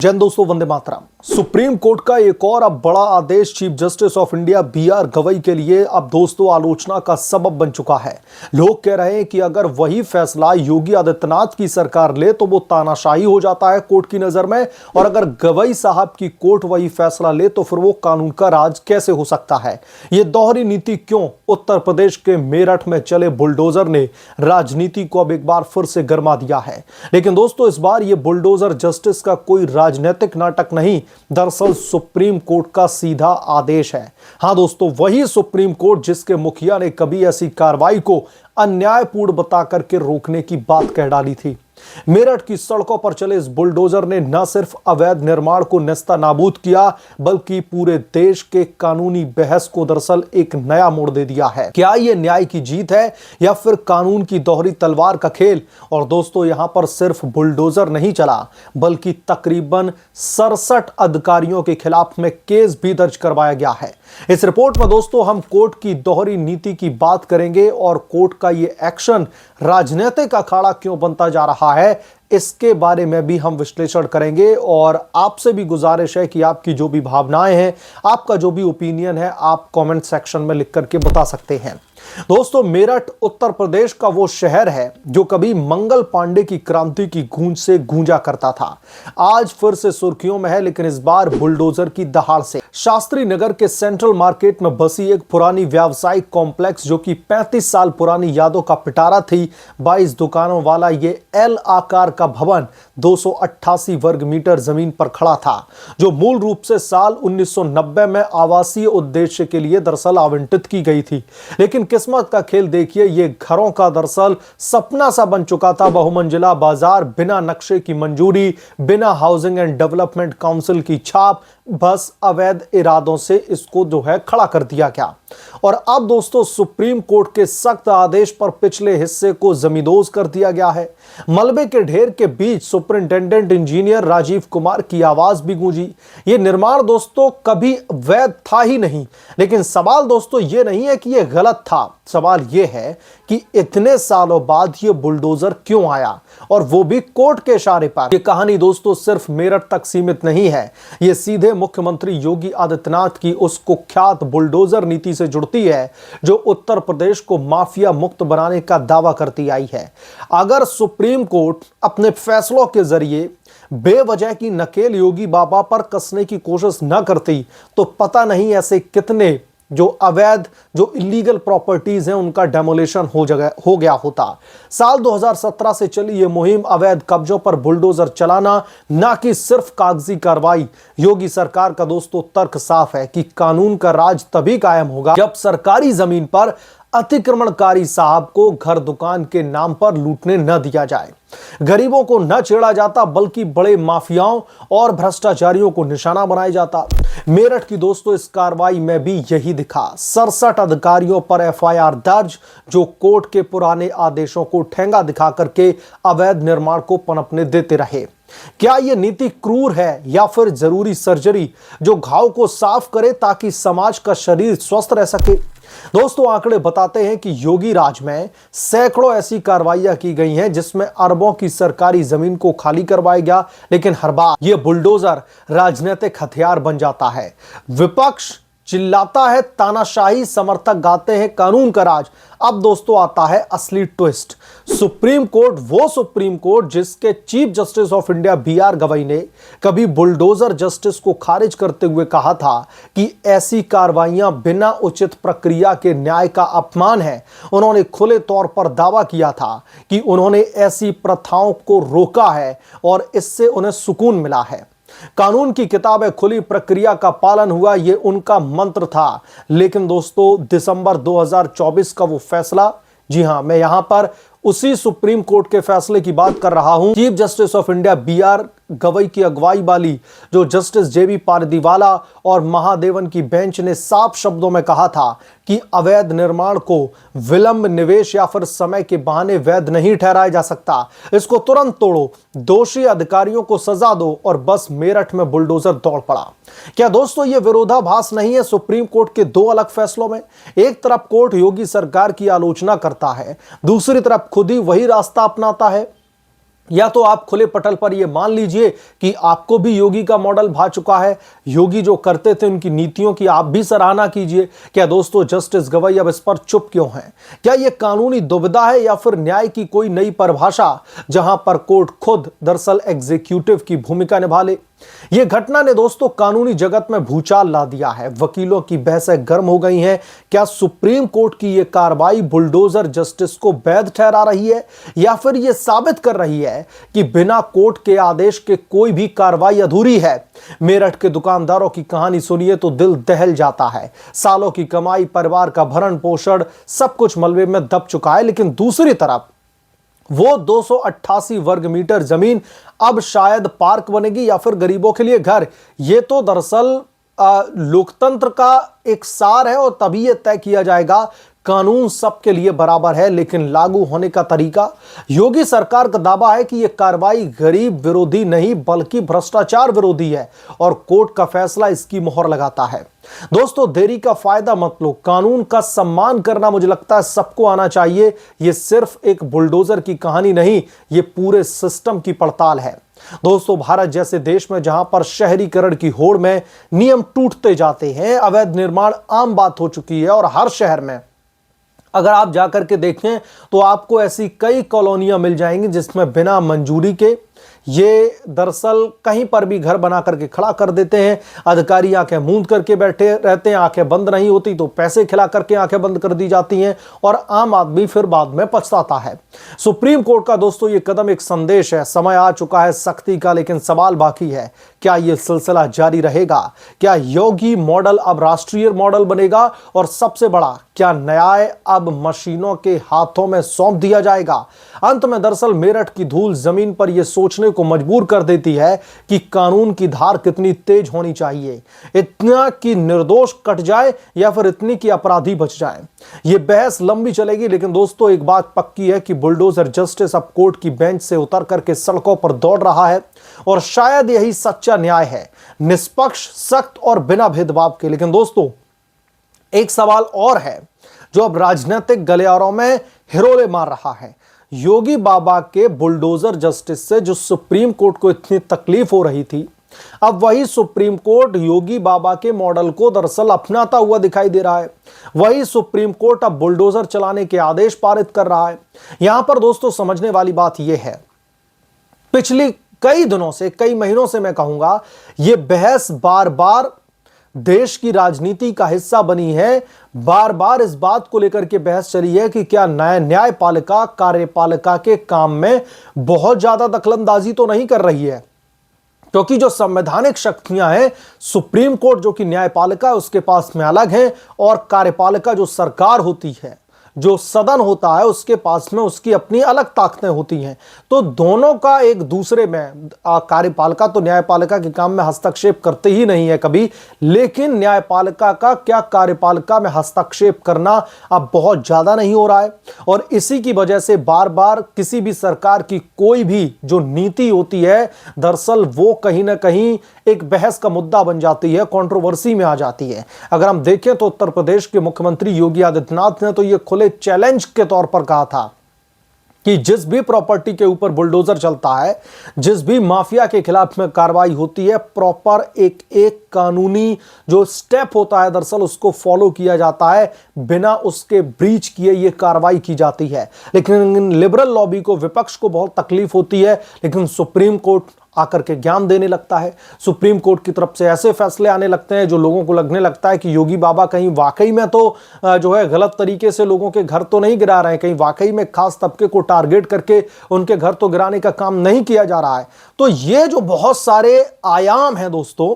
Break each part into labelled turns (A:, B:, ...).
A: जैन दोस्तों, Vande Mataram. Supreme court का एक और अब बड़ा आदेश chief justice of India B R. Gavai के लिए अब दोस्तों आलोचना का सबब बन चुका है। लोग कह रहे हैं कि अगर वही फैसला योगी आदित्यनाथ की सरकार ले तो वो तानाशाही हो जाता है कोर्ट की नजर में, और अगर गवई साहब की कोर्ट वही फैसला ले तो फिर वो कानून का राज कैसे हो सकता है। ये दोहरी नीति क्यों? उत्तर प्रदेश के मेरठ में चले बुलडोजर ने राजनीति को अब एक बार फिर से गरमा दिया है। लेकिन दोस्तों, इस बार ये बुलडोजर जस्टिस का कोई राजनीतिक नाटक नहीं, दरअसल सुप्रीम कोर्ट का सीधा आदेश है। हां दोस्तों, वही सुप्रीम कोर्ट जिसके मुखिया ने कभी ऐसी कार्रवाई को अन्यायपूर्ण बता करके रोकने की बात कह डाली थी। मेरठ की सड़कों पर चले इस बुलडोजर ने न सिर्फ अवैध निर्माण को नेस्तनाबूद किया, बल्कि पूरे देश के कानूनी बहस को दरअसल एक नया मोड़ दे दिया है। क्या यह न्याय की जीत है या फिर कानून की दोहरी तलवार का खेल? और दोस्तों, यहां पर सिर्फ बुलडोजर नहीं चला, बल्कि तकरीबन 67 अधिकारियों के खिलाफ में केस भी दर्ज करवाया गया है। इस रिपोर्ट में दोस्तों हम कोर्ट की दोहरी नीति की बात करेंगे और कोर्ट का ये एक्शन राजनीतिक अखाड़ा क्यों बनता जा रहा है, इसके बारे में भी हम विश्लेषण करेंगे। और आपसे भी गुजारिश है कि आपकी जो भी भावनाएं हैं, आपका जो भी ओपिनियन है, आप कमेंट सेक्शन में लिख करके बता सकते हैं। दोस्तों, मेरठ उत्तर प्रदेश का वो शहर है जो कभी मंगल पांडे की क्रांति की गूंज से गूंजा करता था। आज फिर से सुर्खियों में है, लेकिन इस बार बुलडोजर की दहाड़ से। शास्त्री नगर के सेंट्रल मार्केट में बसी एक पुरानी व्यावसायिक कॉम्प्लेक्स जो कि 35 साल पुरानी यादों का पिटारा थी, 22 दुकानों वाला ये एल आकार का भवन 288 वर्ग मीटर जमीन पर खड़ा था, जो मूल रूप से साल 1990 में आवासीय उद्देश्य के लिए दरअसल आवंटित की गई थी। लेकिन किस्मत का खेल देखिए, ये घरों का दरअसल सपना सा बन चुका था। बहुमंजिला बाजार, बिना नक्शे की मंजूरी, बिना हाउसिंग एंड डेवलपमेंट काउंसिल की छाप, बस अवैध इरादों से इसको जो है खड़ा कर दिया गया। और अब दोस्तों, सुप्रीम कोर्ट के सख्त आदेश पर पिछले हिस्से को जमींदोज कर दिया गया है। मलबे के ढेर के बीच सुपरिंटेंडेंट इंजीनियर राजीव कुमार की आवाज भी गूंजी। यह निर्माण दोस्तों कभी वैध था ही नहीं। लेकिन सवाल दोस्तों ये नहीं है कि यह गलत था, सवाल यह है कि इतने सालों बाद यह बुलडोजर क्यों आया, और वो भी कोर्ट के इशारे पर। यह कहानी दोस्तों सिर्फ मेरठ तक सीमित नहीं है, यह सीधे मुख्यमंत्री योगी आदित्यनाथ की उस कुख्यात बुलडोजर नीति से जुड़ती है जो उत्तर प्रदेश को माफिया मुक्त बनाने का दावा करती आई है। अगर सुप्रीम कोर्ट अपने फैसलों के जरिए बेवजह की नकेल योगी बाबा पर कसने की कोशिश न करती तो पता नहीं ऐसे कितने जो अवैध, जो इलीगल प्रॉपर्टीज हैं, उनका डेमोलेशन हो गया होता। साल 2017 से चली ये मुहिम अवैध कब्जों पर बुलडोजर चलाना, ना कि सिर्फ कागजी कार्रवाई। योगी सरकार का दोस्तों तर्क साफ है कि कानून का राज तभी कायम होगा जब सरकारी जमीन पर अतिक्रमणकारी साहब को घर दुकान के नाम पर लूटने न दिया जाए, गरीबों को न छेड़ा जाता, बल्कि बड़े माफियाओं और भ्रष्टाचारियों को निशाना बनाया जाता। मेरठ की दोस्तों इस कार्रवाई में भी यही दिखा। 67 अधिकारियों पर एफआईआर दर्ज, जो कोर्ट के पुराने आदेशों को ठेंगा दिखा करके अवैध निर्माण को पनपने देते रहे। क्या यह नीति क्रूर है या फिर जरूरी सर्जरी जो घाव को साफ करे ताकि समाज का शरीर स्वस्थ रह सके? दोस्तों, आंकड़े बताते हैं कि योगी राज में सैकड़ों ऐसी कार्रवाइयां की गई हैं जिसमें अरबों की सरकारी जमीन को खाली करवाया गया, लेकिन हर बार यह बुलडोजर राजनीतिक हथियार बन जाता है। विपक्ष चिल्लाता है तानाशाही, समर्थक गाते हैं कानून का राज। अब दोस्तों आता है असली ट्विस्ट। सुप्रीम कोर्ट, वो सुप्रीम कोर्ट जिसके chief justice of India B R. Gavai ने कभी बुलडोजर जस्टिस को खारिज करते हुए कहा था कि ऐसी कार्रवाइयां बिना उचित प्रक्रिया के न्याय का अपमान है। उन्होंने खुले तौर पर दावा किया था कि उन्होंने ऐसी प्रथाओं को रोका है और इससे उन्हें सुकून मिला है। कानून की किताब है, खुली प्रक्रिया का पालन हुआ, यह उनका मंत्र था। लेकिन दोस्तों, दिसंबर 2024 का वो फैसला, जी हां, मैं यहां पर उसी सुप्रीम कोर्ट के फैसले की बात कर रहा हूं। Chief justice of India B R. Gavai की अगुवाई वाली जो जस्टिस जे.बी. पारदीवाला और महादेवन की बेंच ने साफ शब्दों में कहा था कि अवैध निर्माण को विलंब, निवेश या फिर समय के बहाने वैध नहीं ठहराया जा सकता। इसको तुरंत तोड़ो, दोषी अधिकारियों को सजा दो, और बस मेरठ में बुलडोजर दौड़ पड़ा। क्या दोस्तों ये विरोधाभास नहीं है सुप्रीम कोर्ट के दो अलग फैसलों में? एक तरफ कोर्ट योगी सरकार की आलोचना करता है, दूसरी तरफ खुद ही वही रास्ता अपनाता है। या तो आप खुले पटल पर यह मान लीजिए कि आपको भी योगी का मॉडल भा चुका है, योगी जो करते थे उनकी नीतियों की आप भी सराहना कीजिए। क्या दोस्तों जस्टिस गवई अब इस पर चुप क्यों हैं? क्या यह कानूनी दुविधा है या फिर न्याय की कोई नई परिभाषा जहां पर कोर्ट खुद दरअसल एग्जीक्यूटिव की भूमिका निभा ले? यह घटना ने दोस्तों कानूनी जगत में भूचाल ला दिया है। वकीलों की बहसें गर्म हो गई हैं। क्या सुप्रीम कोर्ट की यह कार्रवाई बुलडोजर जस्टिस को वैध ठहरा रही है या फिर यह साबित कर रही है कि बिना कोर्ट के आदेश के कोई भी कार्रवाई अधूरी है? मेरठ के दुकानदारों की कहानी सुनिए तो दिल दहल जाता है। सालों की कमाई, परिवार का भरण पोषण सब कुछ मलबे में दब चुका है, लेकिन दूसरी तरफ वो 288 वर्ग मीटर जमीन अब शायद पार्क बनेगी या फिर गरीबों के लिए घर। ये तो दरअसल लोकतंत्र का एक सार है और तभी यह तय किया जाएगा कानून सबके लिए बराबर है, लेकिन लागू होने का तरीका। योगी सरकार का दावा है कि यह कार्रवाई गरीब विरोधी नहीं बल्कि भ्रष्टाचार विरोधी है और कोर्ट का फैसला इसकी मोहर लगाता है। दोस्तों देरी का फायदा मत लो। कानून का सम्मान करना मुझे लगता है सबको आना चाहिए। यह सिर्फ एक बुलडोजर की कहानी नहीं, यह पूरे सिस्टम की पड़ताल है। दोस्तों भारत जैसे देश में जहां पर शहरीकरण की होड़ में नियम टूटते जाते हैं, अवैध निर्माण आम बात हो चुकी है और हर शहर में अगर आप जाकर के देखें तो आपको ऐसी कई कॉलोनियां मिल जाएंगी जिसमें बिना मंजूरी के ये दरअसल कहीं पर भी घर बना करके खड़ा कर देते हैं। अधिकारी आंखें मूंद करके बैठे रहते हैं, आंखें बंद नहीं होती तो पैसे खिला करके आंखें बंद कर दी जाती हैं और आम आदमी फिर बाद में पछताता है। सुप्रीम कोर्ट का दोस्तों ये कदम एक संदेश है, समय आ चुका है सख्ती का, लेकिन सवाल बाकी है क्या यह सिलसिला जारी रहेगा? क्या योगी मॉडल अब राष्ट्रीय मॉडल बनेगा? और सबसे बड़ा, क्या न्याय अब मशीनों के हाथों में सौंप दिया जाएगा? अंत में दरअसल मेरठ की धूल जमीन पर यह सोचने को मजबूर कर देती है कि कानून की धार कितनी तेज होनी चाहिए, इतना कि निर्दोष कट जाए या फिर इतनी कि अपराधी बच जाए। यह बहस लंबी चलेगी, लेकिन दोस्तों एक बात पक्की है कि बुलडोजर जस्टिस अब कोर्ट की बेंच से उतर करके सड़कों पर दौड़ रहा है और शायद यही सच्चा न्याय है, निष्पक्ष, सख्त और बिना भेदभाव के। लेकिन दोस्तों एक सवाल और है जो अब राजनीतिक गलियारों में हिरोले मार रहा है। योगी बाबा के बुलडोजर जस्टिस से जो सुप्रीम कोर्ट को इतनी तकलीफ हो रही थी, अब वही सुप्रीम कोर्ट योगी बाबा के मॉडल को दरअसल अपनाता हुआ दिखाई दे रहा है। वही सुप्रीम कोर्ट अब बुलडोजर चलाने के आदेश पारित कर रहा है। यहां पर दोस्तों समझने वाली बात यह है, पिछली कई दिनों से, कई महीनों से मैं कहूंगा, यह बहस बार बार देश की राजनीति का हिस्सा बनी है। बार बार इस बात को लेकर के बहस चली है कि क्या न्यायपालिका कार्यपालिका के काम में बहुत ज्यादा दखलंदाजी तो नहीं कर रही है, क्योंकि जो संवैधानिक शक्तियां हैं, सुप्रीम कोर्ट जो कि न्यायपालिका उसके पास में अलग है और कार्यपालिका जो सरकार होती है, जो सदन होता है, उसके पास में उसकी अपनी अलग ताकतें होती हैं। तो दोनों का एक दूसरे में, कार्यपालिका तो न्यायपालिका के काम में हस्तक्षेप करते ही नहीं है कभी, लेकिन न्यायपालिका का क्या कार्यपालिका में हस्तक्षेप करना अब बहुत ज्यादा नहीं हो रहा है और इसी की वजह से बार बार किसी भी सरकार की कोई भी जो नीति होती है, दरअसल वो कहीं ना कहीं एक बहस का मुद्दा बन जाती है, कंट्रोवर्सी में आ जाती है। अगर हम देखें तो उत्तर प्रदेश के मुख्यमंत्री योगी आदित्यनाथ ने तो ये खुले चैलेंज के तौर पर कहा था कि जिस भी प्रॉपर्टी के ऊपर बुलडोजर चलता है, जिस भी माफिया के खिलाफ में कार्रवाई होती है, प्रॉपर एक एक कानूनी जो स्टेप होता है दरअसल उसको फॉलो किया जाता है, बिना उसके ब्रीच किए ये कार्रवाई की जाती है। लेकिन लिबरल लॉबी को, विपक्ष को बहुत तकलीफ होती है, लेकिन सुप्रीम कोर्ट आकर के ज्ञान देने लगता है। सुप्रीम कोर्ट की तरफ से ऐसे फैसले आने लगते हैं जो लोगों को लगने लगता है कि योगी बाबा कहीं वाकई में तो जो है गलत तरीके से लोगों के घर तो नहीं गिरा रहे हैं, कहीं वाकई में खास तबके को टारगेट करके उनके घर तो गिराने का काम नहीं किया जा रहा है। तो ये जो बहुत सारे आयाम हैं दोस्तों,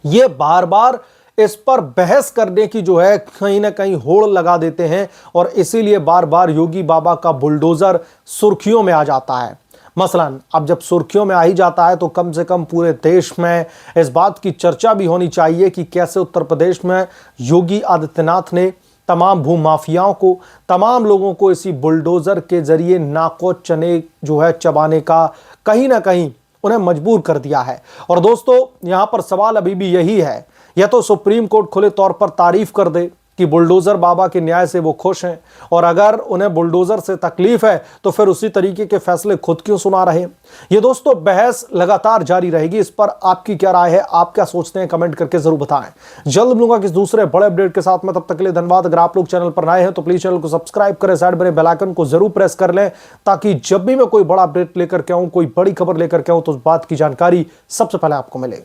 A: ये बार बार इस पर बहस करने की जो है कहीं ना कहीं होड़ लगा देते हैं और इसीलिए बार बार योगी बाबा का बुलडोजर सुर्खियों में आ जाता है। मसलन अब जब सुर्खियों में आ ही जाता है तो कम से कम पूरे देश में इस बात की चर्चा भी होनी चाहिए कि कैसे उत्तर प्रदेश में योगी आदित्यनाथ ने तमाम भूमाफियाओं को, तमाम लोगों को इसी बुलडोजर के जरिए नाको चने जो है चबाने का कहीं ना कहीं उन्हें मजबूर कर दिया है। और दोस्तों यहां पर सवाल अभी भी यही है, या तो सुप्रीम कोर्ट खुले तौर पर तारीफ कर दे कि बुलडोजर बाबा के न्याय से वो खुश हैं, और अगर उन्हें बुलडोजर से तकलीफ है तो फिर उसी तरीके के फैसले खुद क्यों सुना रहे हैं। ये दोस्तों बहस लगातार जारी रहेगी, इस पर आपकी क्या राय है, आप क्या सोचते हैं, कमेंट करके जरूर बताएं। जल्द मिलूंगा किस दूसरे बड़े अपडेट के साथ में, तब तक के लिए धन्यवाद। अगर आप लोग चैनल पर नए हैं तो प्लीज चैनल को सब्सक्राइब करें, साइड बने बेल आइकन को जरूर प्रेस कर लें, ताकि जब भी मैं कोई बड़ा अपडेट लेकर के आऊं, कोई बड़ी खबर लेकर के आऊं, तो उस बात की जानकारी सबसे पहले आपको मिले।